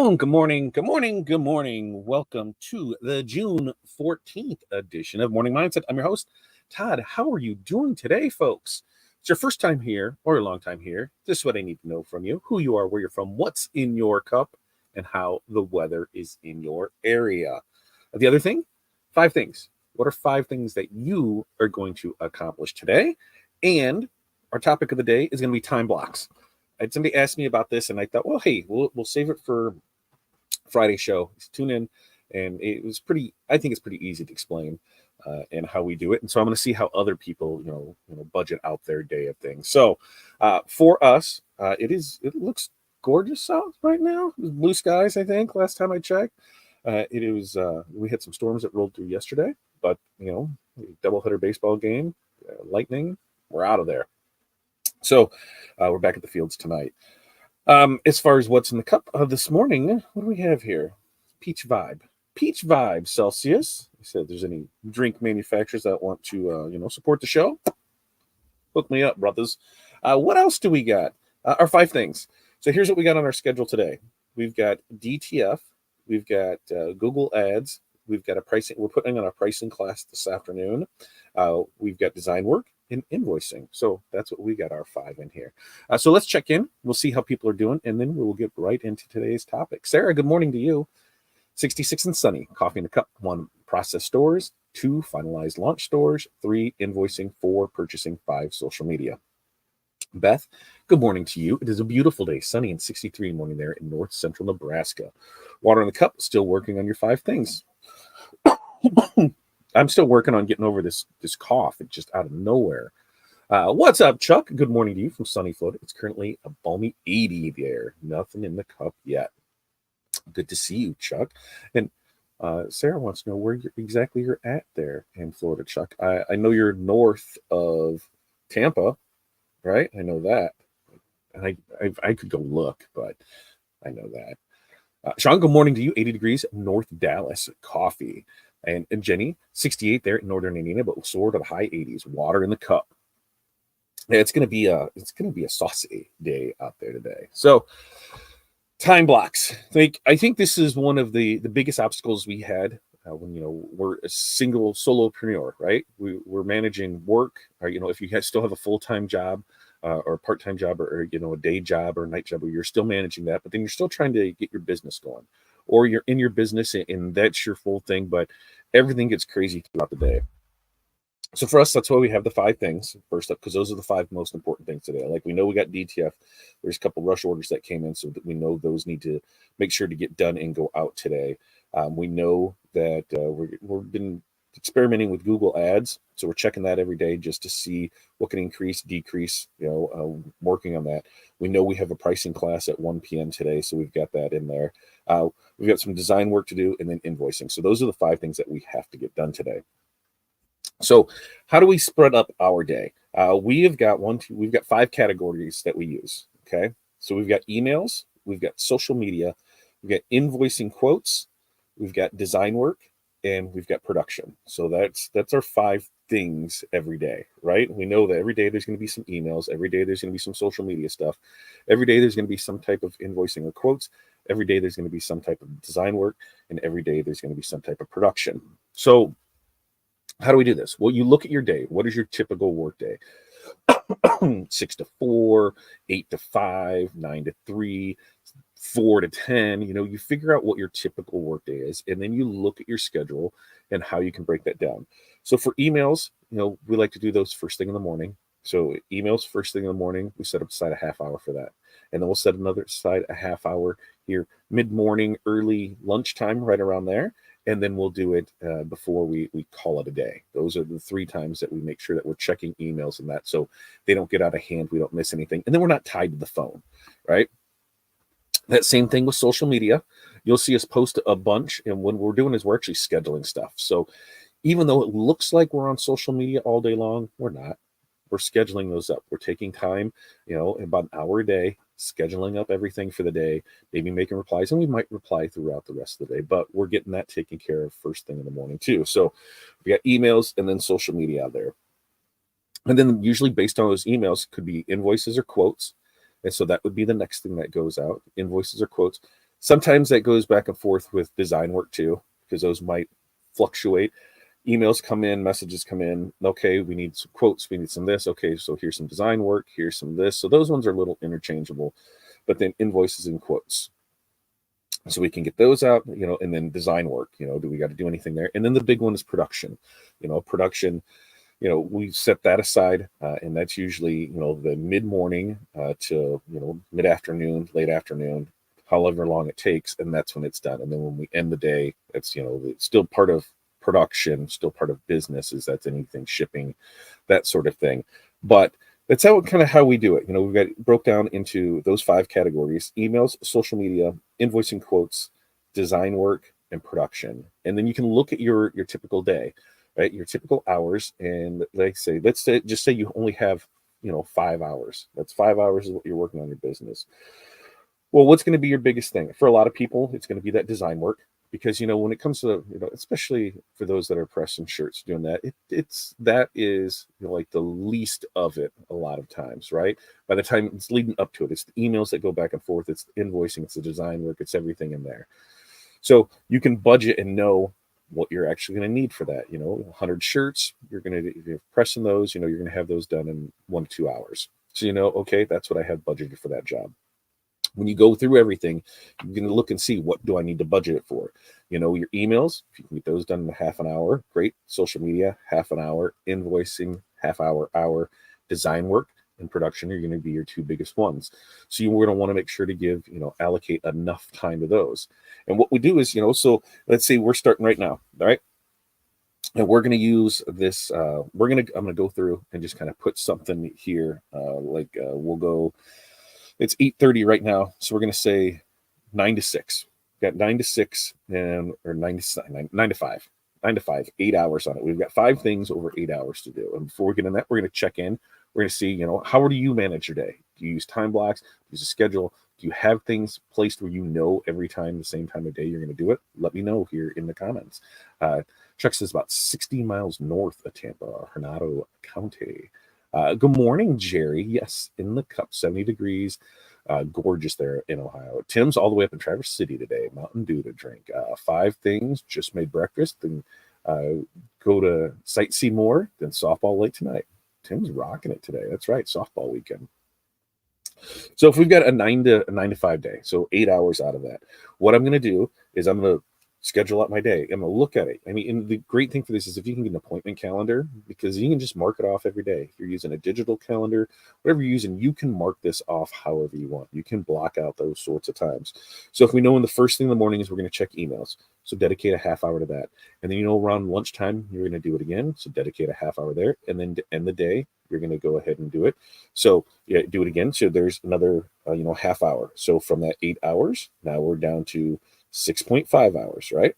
Boom. Good morning. Good morning. Good morning. Welcome to the June 14th edition of Morning Mindset. I'm your host, Todd. How are you doing today, folks? It's your first time here or a long time here. This is what I need to know from you: who you are, where you're from, what's in your cup, and how the weather is in your area. The other thing, 5 things. What are 5 things that you are going to accomplish today? And our topic of the day is going to be time blocks. I had somebody ask me about this, and I thought, well, hey, we'll save it for Friday show. Tune in, and it was pretty. I think it's pretty easy to explain and how we do it. And so I'm going to see how other people, budget out their day of things. So for us, it looks gorgeous out right now. Blue skies, I think. Last time I checked, we had some storms that rolled through yesterday, but doubleheader baseball game, lightning. We're out of there. So we're back at the fields tonight. As far as what's in the cup this morning, what do we have here? Peach Vibe Celsius. He said, if there's any drink manufacturers that want to, support the show, hook me up, brothers. What else do we got? Our 5 things. So here's what we got on our schedule today. We've got DTF. We've got Google Ads. We've got a pricing. We're putting on a pricing class this afternoon. We've got design work and invoicing. So that's what we got our 5 in here. So let's check in. We'll see how people are doing, and then we'll get right into today's topic. Sarah, good morning to you. 66 and sunny. Coffee in a cup. 1, process stores. 2, finalized launch stores. 3, invoicing. 4, purchasing. 5, social media. Beth, good morning to you. It is a beautiful day, sunny and 63 morning there in north central Nebraska. Water in the cup. Still working on your 5 things. I'm still working on getting over this cough. It's just out of nowhere. What's up, Chuck? Good morning to you from sunny Florida. It's currently a balmy 80 there. Nothing in the cup yet. Good to see you, Chuck. And Sarah wants to know where exactly you're at there in Florida, Chuck. I know you're north of Tampa, right? I know that. And I could go look, but I know that. Sean, good morning to you. 80 degrees, North Dallas, coffee. And Jenny, 68 there in northern Indiana, but we'll soar to the high 80s. Water in the cup. Yeah, it's gonna be a saucy day out there today. So time blocks. I think this is one of the biggest obstacles we had when we're a single solopreneur, right? We're managing work, or if you still have a full-time job or a part-time job or a day job or a night job, where you're still managing that, but then you're still trying to get your business going. Or you're in your business and that's your full thing, but everything gets crazy throughout the day. So for us, that's why we have the 5 things first up, because those are the 5 most important things today. Like, we know we got DTF. There's a couple rush orders that came in, so that we know those need to make sure to get done and go out today. We know that we've been experimenting with Google Ads, so we're checking that every day just to see what can increase, decrease, working on that. We know we have a pricing class at 1 p.m. today, so we've got that in there. We've got some design work to do, and then invoicing. So those are the 5 things that we have to get done today. So how do we spread up our day? We've got 5 categories that we use. Okay. So we've got emails, we've got social media, we've got invoicing quotes, we've got design work, and we've got production. So that's our 5 things every day, right? We know that every day there's going to be some emails. Every day there's going to be some social media stuff. Every day there's going to be some type of invoicing or quotes. Every day there's going to be some type of design work, and every day there's going to be some type of production. So how do we do this? Well, you look at your day. What is your typical work day? 6 to 4, 8 to 5, 9 to 3, 4 to 10. You figure out what your typical work day is, and then you look at your schedule and how you can break that down. So for emails, we like to do those first thing in the morning. So emails first thing in the morning, we set aside a half hour for that. And then we'll set another aside a half hour here, mid-morning, early lunchtime, right around there. And then we'll do it before we call it a day. Those are the 3 times that we make sure that we're checking emails and that, so they don't get out of hand, we don't miss anything. And then we're not tied to the phone, right? That same thing with social media. You'll see us post a bunch, and what we're doing is we're actually scheduling stuff. So even though it looks like we're on social media all day long, we're not. We're scheduling those up. We're taking time, about an hour a day, scheduling up everything for the day, maybe making replies, and we might reply throughout the rest of the day, but we're getting that taken care of first thing in the morning too. So we got emails and then social media out there. And then usually based on those emails could be invoices or quotes. And so that would be the next thing that goes out, invoices or quotes. Sometimes that goes back and forth with design work too, because those might fluctuate. Emails come in, messages come in. Okay, we need some quotes, we need some this. Okay, so here's some design work, here's some this. So those ones are a little interchangeable, but then invoices and quotes. So we can get those out, and then design work, do we got to do anything there? And then the big one is production. Production, we set that aside, and that's usually, the mid-morning to, mid-afternoon, late afternoon, however long it takes, and that's when it's done. And then when we end the day, it's, it's still part of production, still part of business, is that's anything shipping, that sort of thing. But that's how we do it. We've got broke down into those 5 categories: emails, social media, invoicing, quotes, design work, and production. And then you can look at your typical day, right? Your typical hours. And let's just say you only have, 5 hours. That's 5 hours is what you're working on your business. Well, what's going to be your biggest thing? For a lot of people, it's going to be that design work. Because when it comes to especially for those that are pressing shirts, doing that, that is like the least of it a lot of times, right? By the time it's leading up to it, it's the emails that go back and forth, it's the invoicing, it's the design work, it's everything in there. So you can budget and know what you're actually going to need for that. 100 shirts, you're pressing those, you're going to have those done in 1 to 2 hours. So okay, that's what I have budgeted for that job. When you go through everything, you're going to look and see, what do I need to budget it for? Your emails, if you can get those done in half an hour, great. Social media, half an hour. Invoicing, half hour. Design work and production are going to be your 2 biggest ones. So you're going to want to make sure to give, allocate enough time to those. And what we do is, so let's say we're starting right now, all right? And we're going to use this, I'm going to go through and just kind of put something here. We'll go, it's 8:30 right now, so we're going to say 9 to 6. We've got 9 to 6 or 9 to 5. 9 to 5, 8 hours on it. We've got 5 things over 8 hours to do. And before we get in that, we're going to check in. We're going to see, how do you manage your day? Do you use time blocks? Do you use a schedule? Do you have things placed where every time, the same time of day you're going to do it? Let me know here in the comments. Chuck says about 60 miles north of Tampa, Hernando County. Good morning, Jerry. Yes, in the cup, 70 degrees. Gorgeous there in Ohio. Tim's all the way up in Traverse City today. Mountain Dew to drink. 5 things. Just made breakfast. Then go to sightsee more. Then softball late tonight. Tim's rocking it today. That's right. Softball weekend. So if we've got a 9 to 5 day, so 8 hours out of that, what I'm going to do is I'm going to schedule out my day. I'm going to look at it. I mean, and the great thing for this is if you can get an appointment calendar, because you can just mark it off every day. If you're using a digital calendar, whatever you're using, you can mark this off however you want. You can block out those sorts of times. So if we know in the first thing in the morning is we're going to check emails, so dedicate a half hour to that. And then, around lunchtime, you're going to do it again. So dedicate a half hour there. And then to end the day, you're going to go ahead and do it. So yeah, do it again. So there's another, half hour. So from that 8 hours, now we're down to 6.5 hours, right?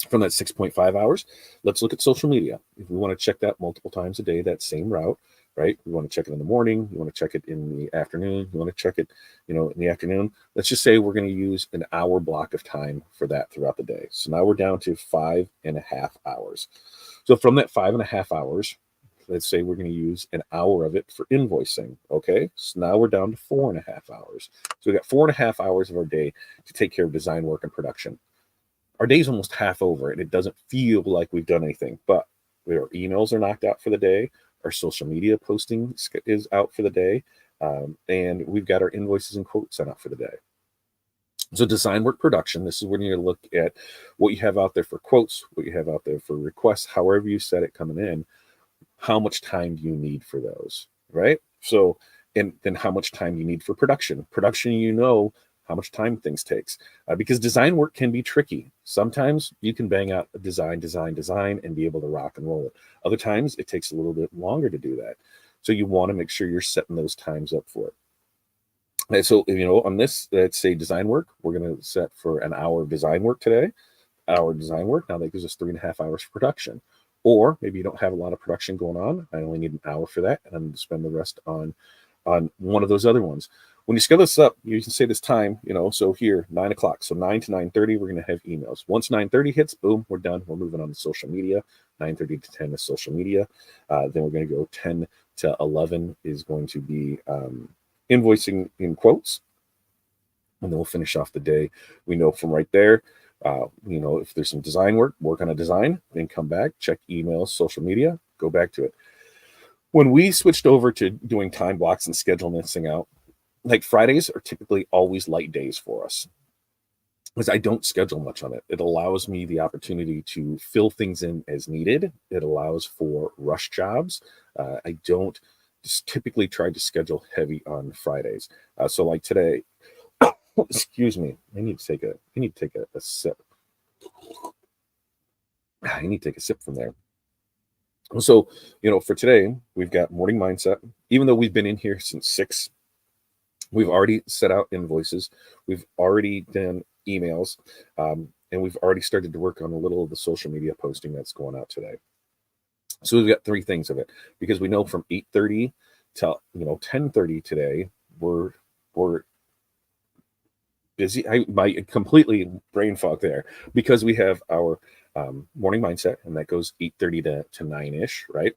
From that 6.5 hours, let's look at social media. If we want to check that multiple times a day, that same route, right? We want to check it in the morning. You want to check it in the afternoon. You want to check it, in the afternoon. Let's just say we're going to use an hour block of time for that throughout the day. So now we're down to 5.5 hours. So from that 5.5 hours, let's say we're going to use an hour of it for invoicing. Okay. So now we're down to 4.5 hours. So we got 4.5 hours of our day to take care of design work and production. Our day's almost half over and it doesn't feel like we've done anything, but our emails are knocked out for the day. Our social media posting is out for the day. And we've got our invoices and quotes sent out for the day. So design work production, this is when you look at what you have out there for quotes, what you have out there for requests, however you set it coming in. How much time do you need for those, right? So, and then how much time you need for production. Production, how much time things takes, because design work can be tricky. Sometimes you can bang out a design, and be able to rock and roll it. Other times it takes a little bit longer to do that. So you want to make sure you're setting those times up for it. And so, on this, let's say design work, we're going to set for an hour of design work today, hour of design work. Now that gives us 3.5 hours for production. Or maybe you don't have a lot of production going on. I only need an hour for that, and I'm going to spend the rest on one of those other ones. When you scale this up, you can say this time, so here, 9 o'clock. So 9 to 9:30, we're going to have emails. Once 9:30 hits, boom, we're done. We're moving on to social media. 9:30 to 10 is social media. Then we're going to go 10 to 11 is going to be invoicing in quotes. and then we'll finish off the day. We know from right there, if there's some design work on a design, then come back, check emails, social media, go back to it. When we switched over to doing time blocks and scheduling this thing out, like Fridays are typically always light days for us because I don't schedule much on it. It allows me the opportunity to fill things in as needed. It allows for rush jobs. I don't just typically try to schedule heavy on Fridays. So like today, excuse me, I need to take a sip. I need to take a sip from there. So, for today, we've got morning mindset. Even though we've been in here since 6, we've already set out invoices. We've already done emails, and we've already started to work on a little of the social media posting that's going out today. So we've got 3 things of it, because we know from 8:30 to 10:30 today, we're busy. My completely brain fog there, because we have our morning mindset, and that goes 8:30 to 9ish, right?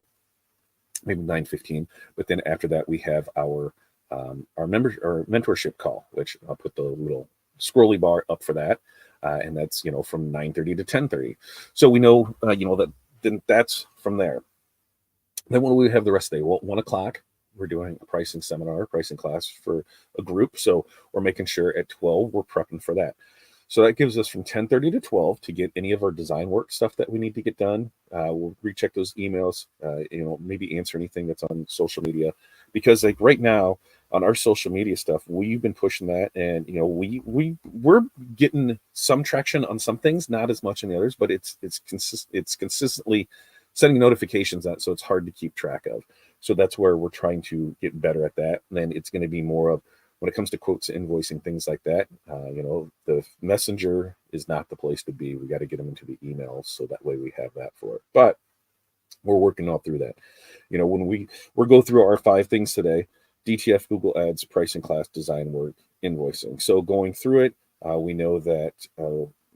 Maybe 9:15. But then after that, we have our mentorship call, which I'll put the little scrolly bar up for that, and that's from 9:30 to 10:30. So we know that then that's from there. Then when we have the rest of the day, well, 1 o'clock, we're doing a pricing class for a group. So we're making sure at 12 we're prepping for that. So that gives us from 10:30 to 12 to get any of our design work stuff that we need to get done. We'll recheck those emails, maybe answer anything that's on social media, because like right now on our social media stuff, we've been pushing that, and we're getting some traction on some things, not as much on the others, but it's consistently setting notifications out, so it's hard to keep track of. So that's where we're trying to get better at that. And then it's going to be more of, when it comes to quotes, invoicing, things like that, the messenger is not the place to be. We got to get them into the emails, so that way we have that for it. But we're working all through that. When we'll go through our 5 things today: DTF, Google Ads, pricing class, design work, invoicing. So going through it, we know that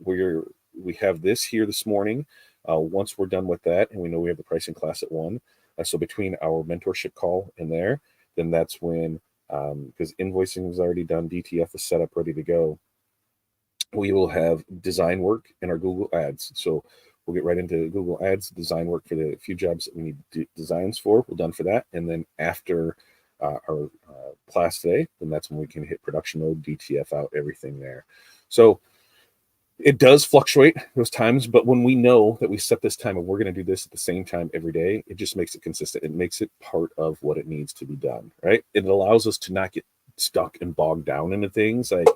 we have this here this morning. Once we're done with that, and we know we have the pricing class at 1, so between our mentorship call and there, then that's when, because invoicing is already done, DTF is set up, ready to go, we will have design work in our Google Ads. So we'll get right into Google Ads design work for the few jobs that we need designs for. We're done for that. And then after our class today, then that's when we can hit production mode, DTF out, everything there. So it does fluctuate those times, but when we know that we set this time and we're going to do this at the same time every day, it just makes it consistent. It makes it part of what it needs to be done, right? It allows us to not get stuck and bogged down into things like,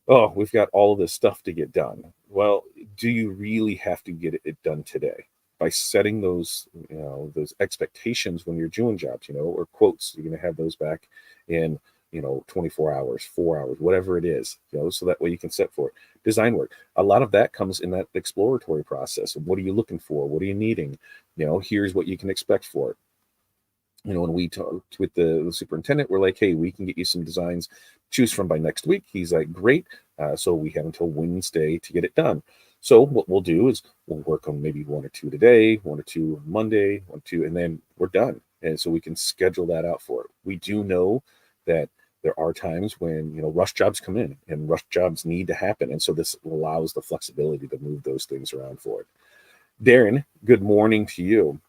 oh, we've got all of this stuff to get done. Well, do you really have to get it done today? By setting those expectations when you're doing jobs, or quotes, you're going to have those back in 24 hours, 4 hours, whatever it is, so that way you can set for it. Design work, a lot of that comes in that exploratory process. What are you looking for? What are you needing? Here's what you can expect for it. When we talked with the superintendent, we're like, hey, we can get you some designs, choose from by next week. He's like, great. So we have until Wednesday to get it done. So what we'll do is we'll work on maybe 1 or 2 today, 1 or 2 on Monday, 1 or 2, and then we're done. And so we can schedule that out for it. We do know that there are times when, rush jobs come in and rush jobs need to happen. And so this allows the flexibility to move those things around for it. Darren, good morning to you.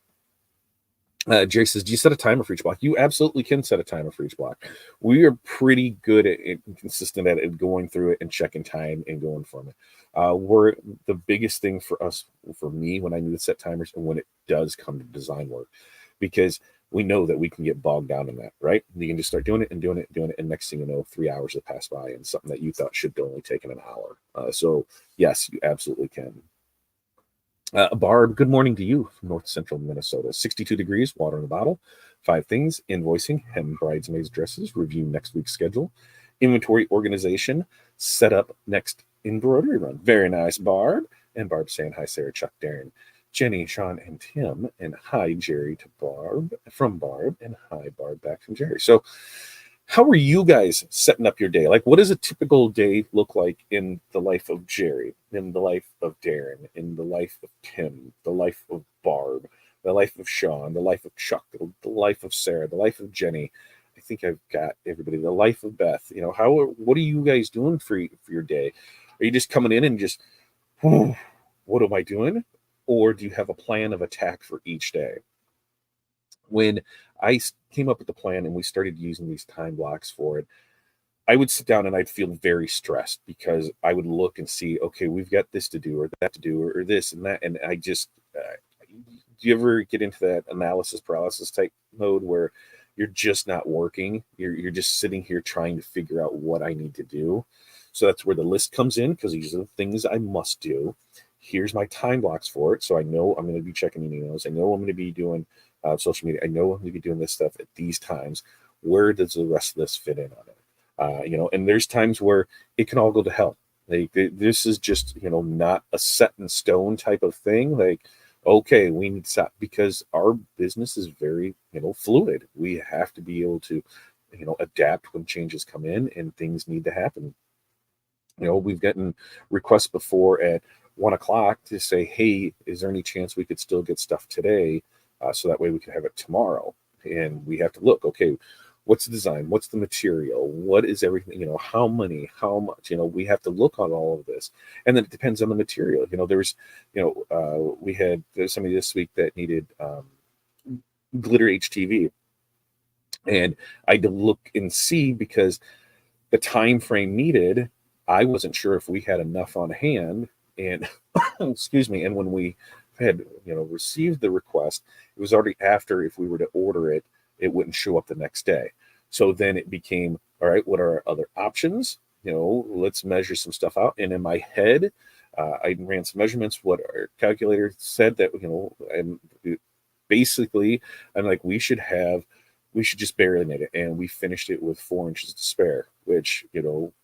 Jerry says, do you set a timer for each block? You absolutely can set a timer for each block. We are pretty good at it, consistent at it, going through it and checking time and going from it. We're the biggest thing for me, when I need to set timers and when it does come to design work, because we know that we can get bogged down in that, right? You can just start doing it, and next thing you know, 3 hours have passed by, and something that you thought should only taken an hour. So yes, you absolutely can. Barb, good morning to you from North Central Minnesota. 62 degrees, water in the bottle. 5 things: invoicing, hem bridesmaids dresses, review next week's schedule, inventory organization, set up next embroidery run. Very nice, Barb. And Barb saying hi, Sarah, Chuck, Darren, Jenny, Sean, and Tim. And hi, Jerry, to Barb, from Barb. And hi, Barb, back from Jerry. So how are you guys setting up your day? Like, what does a typical day look like in the life of Jerry, in the life of Darren, in the life of Tim, the life of Barb, the life of Sean, the life of Chuck, the life of Sarah, the life of Jenny? I think I've got everybody. The life of Beth. What are you guys doing for your day? Are you just coming in and just, what am I doing? Or do you have a plan of attack for each day? When I came up with the plan and we started using these time blocks for it, I would sit down and I'd feel very stressed because I would look and see, okay, we've got this to do or that to do or this and that. And I just, do you ever get into that analysis paralysis type mode where you're just not working? You're just sitting here trying to figure out what I need to do. So that's where the list comes in, because these are the things I must do. Here's my time blocks for it. So I know I'm going to be checking emails. I know I'm going to be doing social media. I know I'm going to be doing this stuff at these times. Where does the rest of this fit in on it? And there's times where it can all go to hell. Like, this is just, not a set in stone type of thing. Like, okay, we need to stop, because our business is very, fluid. We have to be able to, adapt when changes come in and things need to happen. We've gotten requests before at 1:00 to say, hey, is there any chance we could still get stuff today? So that way we can have it tomorrow. And we have to look, okay, what's the design? What's the material? What is everything? How many, how much? We have to look on all of this. And then it depends on the material. We had somebody this week that needed glitter HTV. And I had to look and see, because the time frame needed, I wasn't sure if we had enough on hand. And excuse me. And when we had, received the request, it was already after, if we were to order it, it wouldn't show up the next day. So then it became, all right, what are our other options? Let's measure some stuff out. And in my head, I ran some measurements. What our calculator said that, and basically I'm like, we should just barely knit it. And we finished it with 4 inches to spare, which,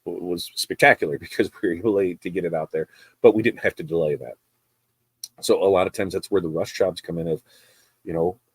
was spectacular, because we were able to get it out there, but we didn't have to delay that. So a lot of times that's where the rush jobs come in of,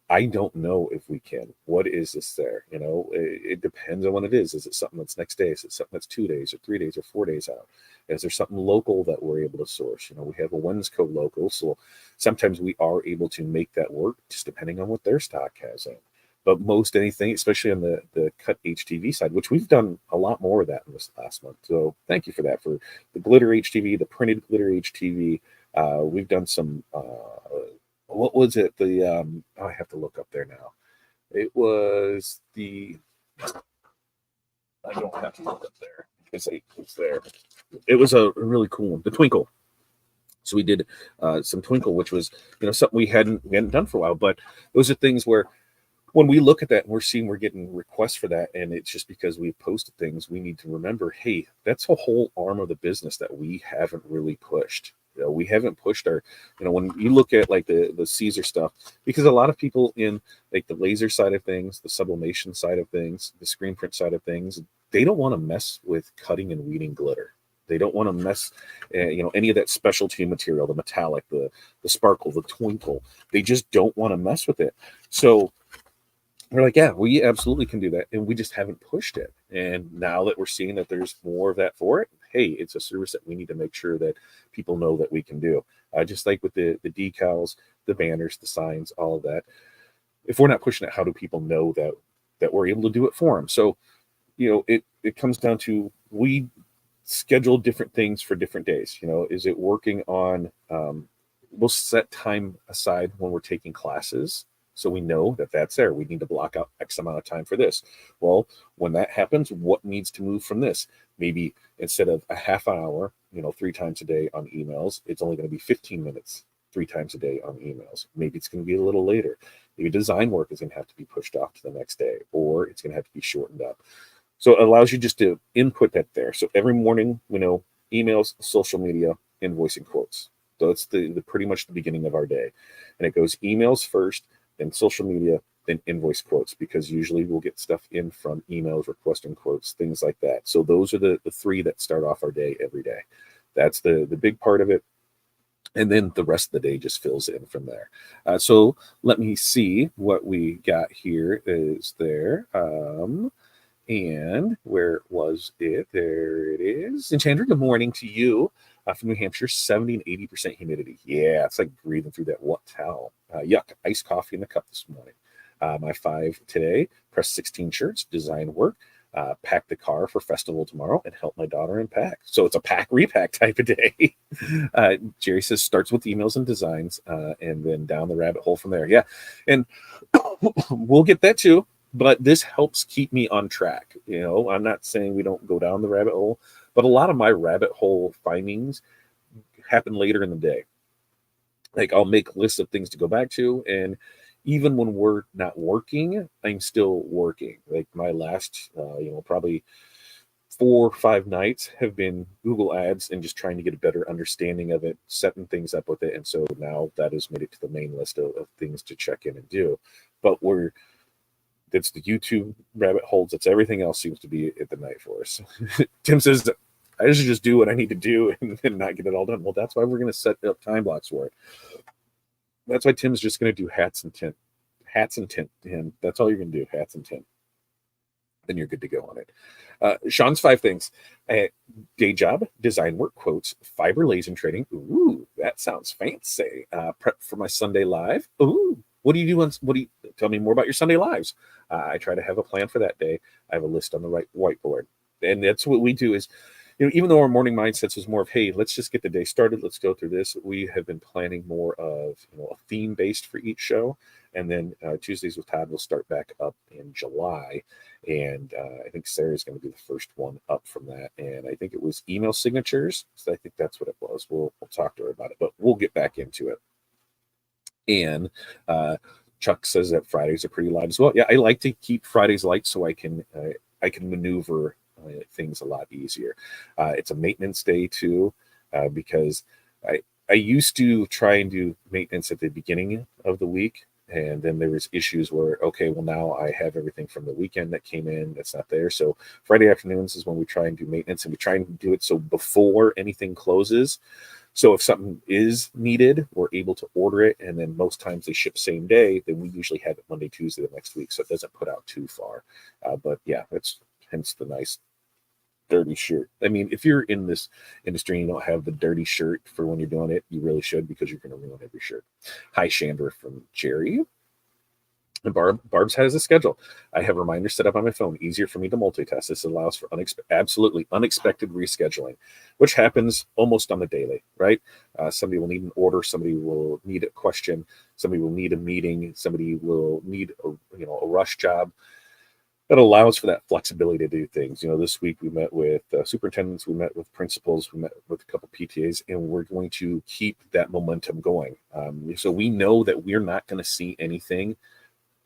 I don't know if we can. What is this there? It depends on what it is. Is it something that's next day? Is it something that's 2 days or 3 days or 4 days out? Is there something local that we're able to source? We have a Wensco local, so sometimes we are able to make that work, just depending on what their stock has in. But most anything, especially on the cut HTV side, which we've done a lot more of that in this last month. So thank you for that, for the glitter HTV, the printed glitter HTV. We've done some, what was it? I have to look up there now. It was I don't have to look up there because it's there. It was a really cool one, the Twinkle. So we did some Twinkle, which was, something we hadn't done for a while. But those are things where, when we look at that and we're getting requests for that, and it's just because we've posted things, we need to remember, hey, that's a whole arm of the business that we haven't really pushed. We haven't pushed our, when you look at like the Caesar stuff, because a lot of people in like the laser side of things, the sublimation side of things, the screen print side of things, they don't want to mess with cutting and weeding glitter. They don't want to mess, any of that specialty material, the metallic, the sparkle, the twinkle. They just don't want to mess with it. So we're like, yeah, we absolutely can do that. And we just haven't pushed it. And now that we're seeing that there's more of that for it, hey, it's a service that we need to make sure that people know that we can do. Just like with the decals, the banners, the signs, all of that. If we're not pushing it, how do people know that we're able to do it for them? So, it comes down to, we schedule different things for different days. Is it working on, we'll set time aside when we're taking classes, so we know that that's there. We need to block out X amount of time for this. Well, when that happens, what needs to move from this? Maybe instead of a half hour, 3 times a day on emails, it's only going to be 15 minutes 3 times a day on emails. Maybe it's going to be a little later. Maybe design work is going to have to be pushed off to the next day, or it's going to have to be shortened up. So it allows you just to input that there. So every morning, emails, social media, invoicing, quotes. So it's the pretty much the beginning of our day. And it goes emails first, then social media, then invoice, quotes, because usually we'll get stuff in from emails, requesting quotes, things like that. So those are the 3 that start off our day every day. That's the big part of it. And then the rest of the day just fills in from there. So let me see what we got here is there. And where was it? There it is. Enchanter, good morning to you from New Hampshire. 70 and 80% humidity. Yeah, it's like breathing through that wet towel. Yuck. Iced coffee in the cup this morning. My 5 today, press 16 shirts, design work, pack the car for festival tomorrow, and help my daughter unpack. So it's a pack repack type of day. Jerry says starts with emails and designs, and then down the rabbit hole from there. Yeah, and we'll get that too. But this helps keep me on track. I'm not saying we don't go down the rabbit hole, but a lot of my rabbit hole findings happen later in the day. Like I'll make lists of things to go back to, and even when we're not working, I'm still working. Like my last, probably 4 or 5 nights have been Google Ads and just trying to get a better understanding of it, setting things up with it. And so now that has made it to the main list of things to check in and do. But it's the YouTube rabbit holes. It's everything else seems to be at the night for us. Tim says, I should just do what I need to do and not get it all done. Well, that's why we're going to set up time blocks for it. That's why Tim's just going to do hats and tint. And that's all you're going to do, hats and tint. Then you're good to go on it. Sean's 5 things. Day job, design work, quotes, fiber lasing trading. Ooh, that sounds fancy. Prep for my Sunday live. Ooh, what do you do? Tell me more about your Sunday lives. I try to have a plan for that day. I have a list on the right whiteboard. And that's what we do is, even though our morning mindsets was more of, hey, let's just get the day started. Let's go through this. We have been planning more of, a theme based for each show. And then Tuesdays with Todd will start back up in July. And I think Sarah's going to be the first one up from that. And I think it was email signatures. So I think that's what it was. We'll talk to her about it, but we'll get back into it. And Chuck says that Fridays are pretty light as well. Yeah, I like to keep Fridays light so I can maneuver things a lot easier. It's a maintenance day too, because I used to try and do maintenance at the beginning of the week. And then there was issues where, okay, well, now I have everything from the weekend that came in that's not there. So Friday afternoons is when we try and do maintenance, and we try and do it so before anything closes. So if something is needed, we're able to order it. And then most times they ship same day. Then we usually have it Monday, Tuesday the next week. So it doesn't put out too far. But yeah, that's hence the nice dirty shirt. I mean, if you're in this industry and you don't have the dirty shirt for when you're doing it, you really should, because you're going to ruin every shirt. Hi, Chandra from Jerry. And Barb's has a schedule. I have reminders set up on my phone. Easier for me to multitask. This allows for absolutely unexpected rescheduling, which happens almost on the daily, right? Somebody will need an order. Somebody will need a question. Somebody will need a meeting. Somebody will need a rush job. That allows for that flexibility to do things. This week we met with superintendents, we met with principals, we met with a couple PTAs, and we're going to keep that momentum going. So we know that we're not going to see anything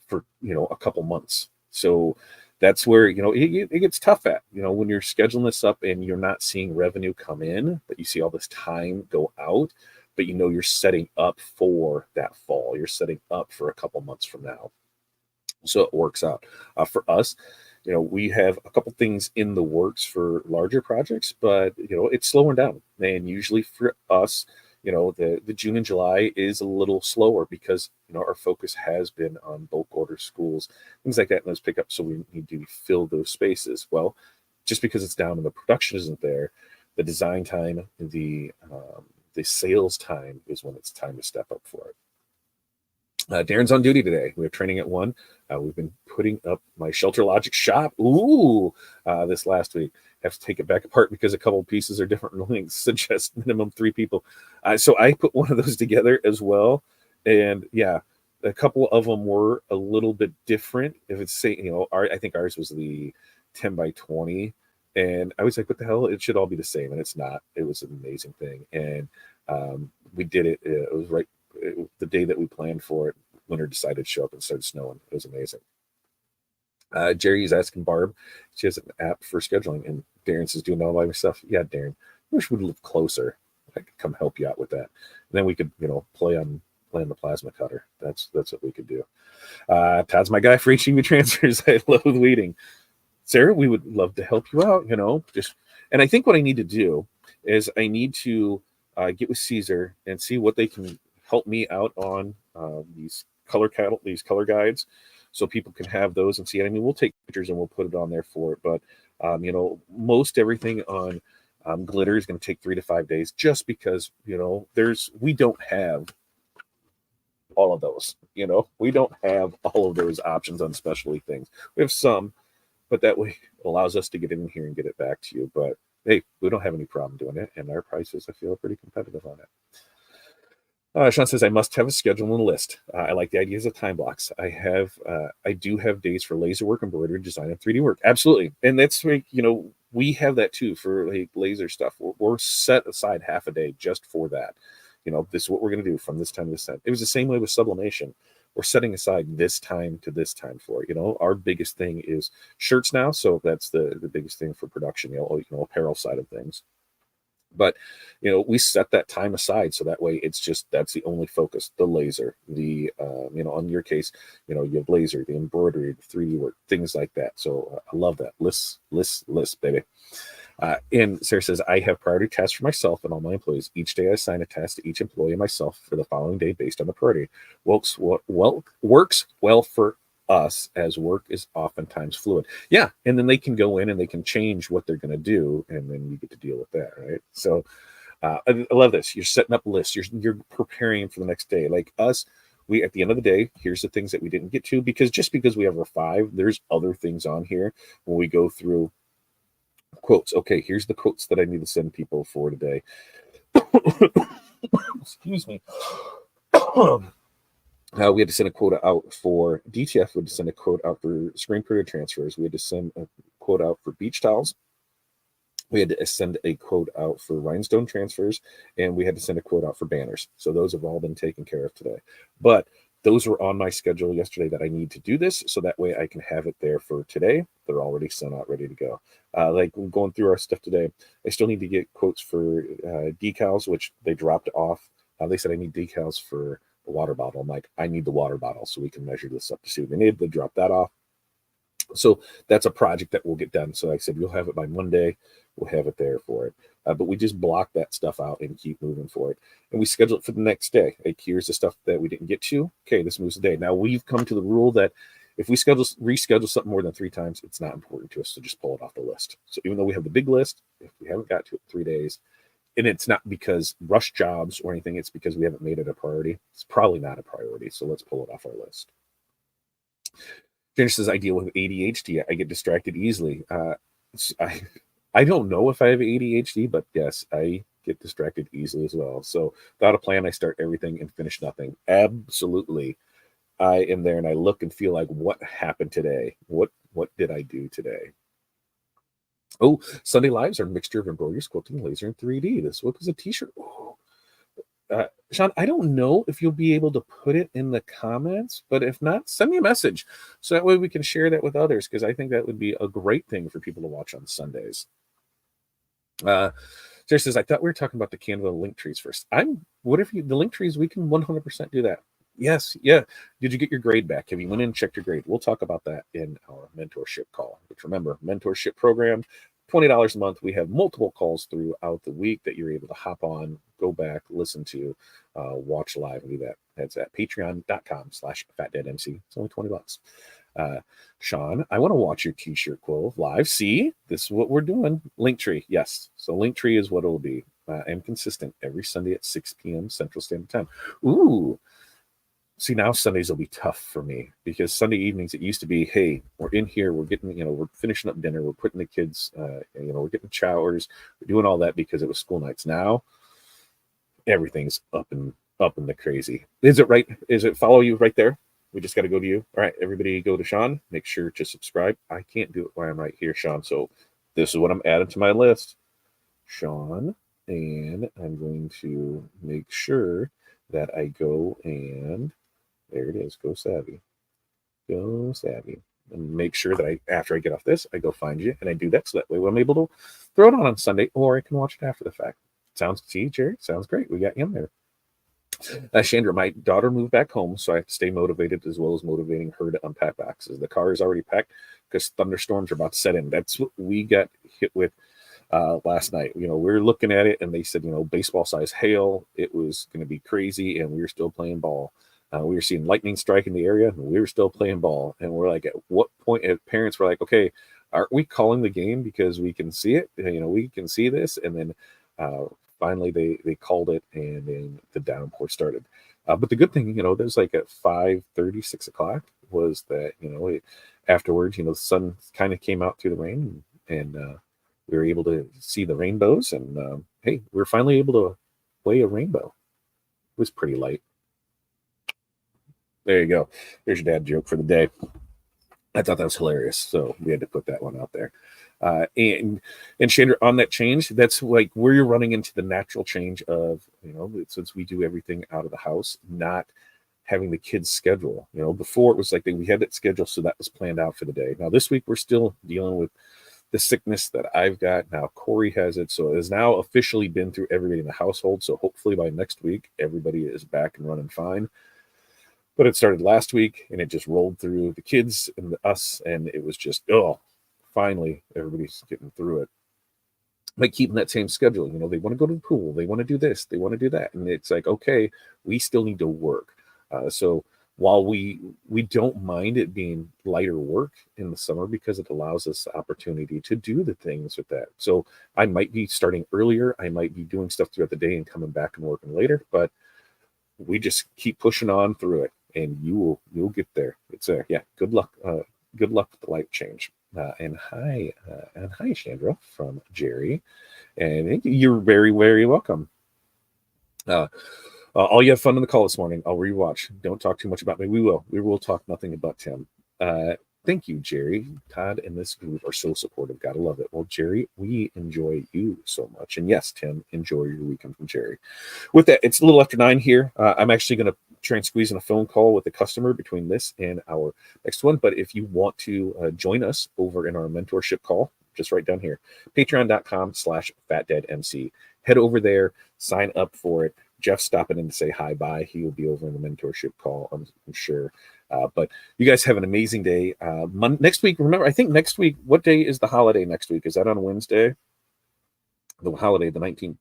for, a couple months. So that's where, it gets tough at, when you're scheduling this up and you're not seeing revenue come in, but you see all this time go out, but you're setting up for that fall. You're setting up for a couple months from now. So it works out. For us, we have a couple things in the works for larger projects, but, it's slowing down. And usually for us, the June and July is a little slower because, our focus has been on bulk order schools, things like that, and those pickups. So we need to fill those spaces. Well, just because it's down and the production isn't there, the design time, the sales time is when it's time to step up for it. Darren's on duty today. We have training at 1. We've been putting up my Shelter Logic shop. This last week. Have to take it back apart because a couple of pieces are different lengths. Suggest minimum 3 people. So I put one of those together as well. And yeah, a couple of them were a little bit different. If it's I think ours was the 10 by 20. And I was like, what the hell? It should all be the same. And it's not. It was an amazing thing. And we did it. It was right. The day that we planned for it, winter decided to show up and started snowing. It was amazing. Jerry's asking Barb, she has an app for scheduling, and Darren says, doing all my stuff. Yeah, Darren, I wish we'd live closer. I could come help you out with that. And then we could, play on the plasma cutter. That's what we could do. Todd's my guy for HEB transfers. I love weeding. Sarah, we would love to help you out, and I think what I need to do is I need to get with Caesar and see what they can help me out on these color guides, so people can have those and see it. I mean, we'll take pictures and we'll put it on there for it, but most everything on glitter is going to take 3 to 5 days, just because we don't have all of those. We don't have all of those options on specialty things. We have some, but that way it allows us to get in here and get it back to you. But hey, we don't have any problem doing it, and our prices, I feel, are pretty competitive on it. Sean says, I must have a schedule and a list. I like the ideas of time blocks. I do have days for laser work, embroidery, design, and 3D work. Absolutely. And that's like, we have that too for like laser stuff. We're set aside half a day just for that. This is what we're going to do from this time to this time. It was the same way with sublimation. We're setting aside this time to this time for it. Our biggest thing is shirts now. So that's the biggest thing for production, apparel side of things. But we set that time aside so that way that's the only focus. The laser, the on your case, you have laser, the embroidery, the 3D work, things like that. So I love that. List, baby. And Sarah says, I have priority tasks for myself and all my employees. Each day I assign a task to each employee and myself for the following day based on the priority. Works well for us, as work is oftentimes fluid. Yeah, and then they can go in and they can change what they're going to do, and then you get to deal with that, right? So I love this. You're setting up lists. You're preparing for the next day. Like us, we at the end of the day, here's the things that we didn't get to, because we have our 5, there's other things on here when we go through quotes. Okay, here's the quotes that I need to send people for today. Excuse me. We had to send a quote out for DTF. We had to send a quote out for screen printer transfers. We had to send a quote out for beach towels. We had to send a quote out for rhinestone transfers, and we had to send a quote out for banners. So those have all been taken care of today. But those were on my schedule yesterday that I need to do this, so that way I can have it there for today. They're already sent out, ready to go. Like going through our stuff today, I still need to get quotes for decals, which they dropped off. They said I need decals for the water bottle. I'm like, I need the water bottle so we can measure this up to see what they need. They drop that off. So that's a project that will get done. So I said, you'll have it by Monday. We'll have it there for it. But we just block that stuff out and keep moving for it. And we schedule it for the next day. Like, here's the stuff that we didn't get to. Okay, this moves the day. Now, we've come to the rule that if we reschedule something more than 3 times, it's not important to us to just pull it off the list. So even though we have the big list, if we haven't got to it 3 days, and it's not because rush jobs or anything, it's because we haven't made it a priority. It's probably not a priority, so let's pull it off our list. Jennifer says, I deal with ADHD. I get distracted easily. I don't know if I have ADHD, but yes, I get distracted easily as well. So without a plan, I start everything and finish nothing. Absolutely. I am there and I look and feel like, what happened today? What did I do today? Oh, Sunday Lives are a mixture of embroidery, quilting, laser, and 3D. This book is a t-shirt. Sean, I don't know if you'll be able to put it in the comments, but if not, send me a message so that way we can share that with others, because I think that would be a great thing for people to watch on Sundays. Jerry says, I thought we were talking about the Canva link trees first. The link trees, we can 100% do that. Yes, yeah. Did you get your grade back? Have you went in and checked your grade? We'll talk about that in our mentorship call. Which, remember, mentorship program, $20 a month. We have multiple calls throughout the week that you're able to hop on, go back, listen to, watch live, and do that. That's at patreon.com/fatdadmc. It's only $20. Sean, I want to watch your t-shirt quill live. See, this is what we're doing. Linktree, yes. So Linktree is what it'll be. I'm consistent every Sunday at 6 p.m. Central Standard Time. Ooh. See, now Sundays will be tough for me, because Sunday evenings, it used to be, hey, we're in here, we're getting, we're finishing up dinner, we're putting the kids, we're getting showers, we're doing all that because it was school nights. Now everything's up in the crazy. Is it right? Is it follow you right there? We just got to go to you. All right, everybody go to Sean. Make sure to subscribe. I can't do it while I'm right here, Sean. So this is what I'm adding to my list. Sean, and I'm going to make sure that I go and there it is. Go Savvy. Go Savvy. And make sure that after I get off this, I go find you, and I do that so that way I'm able to throw it on Sunday, or I can watch it after the fact. Jerry, sounds great. We got you in there. Chandra, my daughter moved back home, so I have to stay motivated as well as motivating her to unpack boxes. The car is already packed because thunderstorms are about to set in. That's what we got hit with last night. We're looking at it, and they said, baseball size hail. It was going to be crazy, and we were still playing ball. We were seeing lightning strike in the area, and we were still playing ball. And we're like, at what point? Parents were like, okay, aren't we calling the game because we can see it? We can see this. And then finally they called it, and then the downpour started. But the good thing, there's like at 5:30, 6 o'clock was that, afterwards, the sun kind of came out through the rain, and we were able to see the rainbows. And hey, we were finally able to play a rainbow. It was pretty light. There you go. There's your dad joke for the day. I thought that was hilarious, so we had to put that one out there. And Chandra, on that change, that's like where you're running into the natural change of, since we do everything out of the house, not having the kids schedule. Before it was like we had that schedule, so that was planned out for the day. Now this week we're still dealing with the sickness that I've got. Now Corey has it, so it has now officially been through everybody in the household. So hopefully by next week everybody is back and running fine. But it started last week, and it just rolled through the kids and us, and it was just, finally, everybody's getting through it. Like keeping that same schedule, they want to go to the pool, they want to do this, they want to do that, and it's like, okay, we still need to work. So while we don't mind it being lighter work in the summer because it allows us the opportunity to do the things with that. So I might be starting earlier, I might be doing stuff throughout the day and coming back and working later, but we just keep pushing on through it, and you'll get there. It's there. Yeah. Good luck. Good luck with the life change. And hi, Chandra from Jerry, and you're very, very welcome. All you have fun on the call this morning. I'll rewatch. Don't talk too much about me. We will talk nothing about Tim. Thank you, Jerry. Todd and this group are so supportive. Gotta love it. Well, Jerry, we enjoy you so much. And yes, Tim, enjoy your weekend from Jerry. With that, it's a little after 9 here. I'm actually going to try and squeeze in a phone call with the customer between this and our next one. But if you want to join us over in our mentorship call, just right down here, patreon.com/fatdadmc. Head over there, sign up for it. Jeff's stopping in to say hi, bye. He will be over in the mentorship call, I'm sure. But you guys have an amazing day. Next week, remember, I think next week, what day is the holiday next week? Is that on Wednesday? The holiday, the 19th.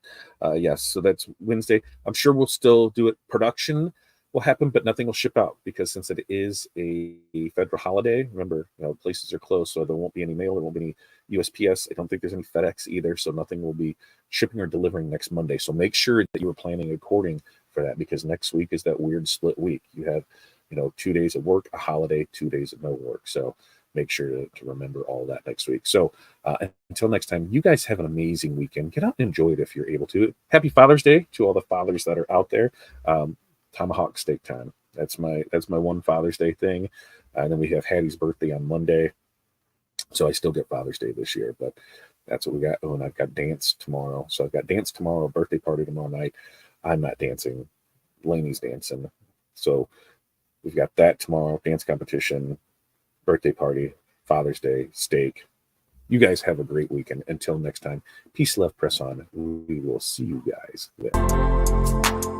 Yes, so that's Wednesday. I'm sure we'll still do it. Production will happen, but nothing will ship out because since it is a federal holiday, remember, places are closed, so there won't be any mail. There won't be any USPS. I don't think there's any FedEx either, so nothing will be shipping or delivering next Monday. So make sure that you are planning according for that, because next week is that weird split week. You have 2 days of work, a holiday, 2 days of no work. So make sure to remember all that next week. So until next time, you guys have an amazing weekend. Get out and enjoy it if you're able to. Happy Father's Day to all the fathers that are out there. Tomahawk steak time. That's my one Father's Day thing. And then we have Hattie's birthday on Monday. So I still get Father's Day this year, but that's what we got. Oh, and I've got dance tomorrow. So I've got dance tomorrow, birthday party tomorrow night. I'm not dancing. Laney's dancing. So we've got that tomorrow, dance competition, birthday party, Father's Day, steak. You guys have a great weekend. Until next time, peace, love, press on. We will see you guys later.